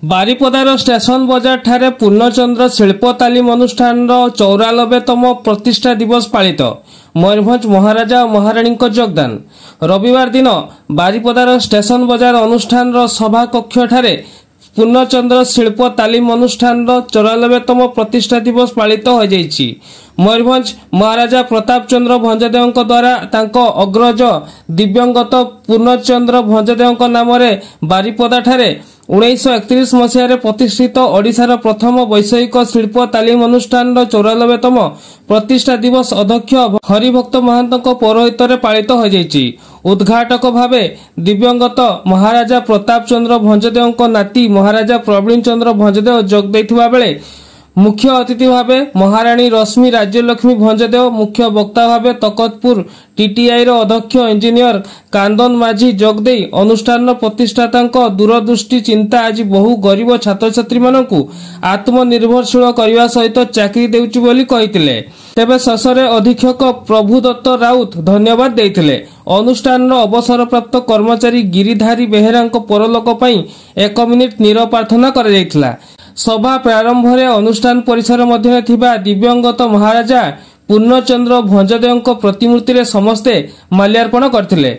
बारिपदार station बजार ठारे पूर्णचंद्र शिल्प तालीम अनुष्ठान 94तम प्रतिष्ठा दिवस पालित। मयूरभंज महाराजा और महाराणी योगदान। रविवार दिन बारिपदार स्टेशन बजार अनुष्ठान सभा कक्ष ठारे पूर्णचंद्र शिल्प तालीम अनुष्ठान 94तम प्रतिष्ठा दिवस पालित हो जाइछि। मयूरभंज महाराजा प्रताप चंद्र भंजदेव द्वारा तांको अग्रज दिव्यंगत पूर्णचंद्र भंजदेव नाम बारिपदा ठारे 1931 मसीह प्रतिष्ठित ओडिशार प्रथम वैषयिक शिल्प तालीम अनुष्ठान 94तम प्रतिष्ठा दिवस अध्यक्ष हरिभक्त महांत पौरोहित पालित हो जाइछि। उद्घाटक भावे दिव्यंगत महाराजा प्रताप चंद्र भंजदेव नाती महाराजा प्रवीण चंद्र भंजदेव जोग देथिबा बेले मुख्य अतिथि भावे महाराणी रश्मि राज्यलक्ष्मी भंजदेव, मुख्य वक्ता भावे तकतपुर टीटीआई अध्यक्ष इंजीनियर कांदन माझी जोगदे अनुष्ठान प्रतिष्ठाता दूरदृष्टि चिंता आज बहु गरीब छात्र छात्री मानकु आत्मनिर्भरशील करने सहित चाकरी देउछि बोली कहिथिले। तेबे शेषरे अधीक्षक प्रभुदत्त राउत धन्यवाद देइथिले। अनुष्ठान अवसरप्राप्त कर्मचारी गिरिधारी बेहेरा परलोक पई 1 मिनिट नीरव प्रार्थना करा जायथिला। सभा प्रारंभ अनुष्ठान परिसर मध्य थिबा दिव्यंगत महाराजा पूर्णचंद्र भंजदेव प्रतिमूर्ति समस्ते माल्यार्पण करथिले।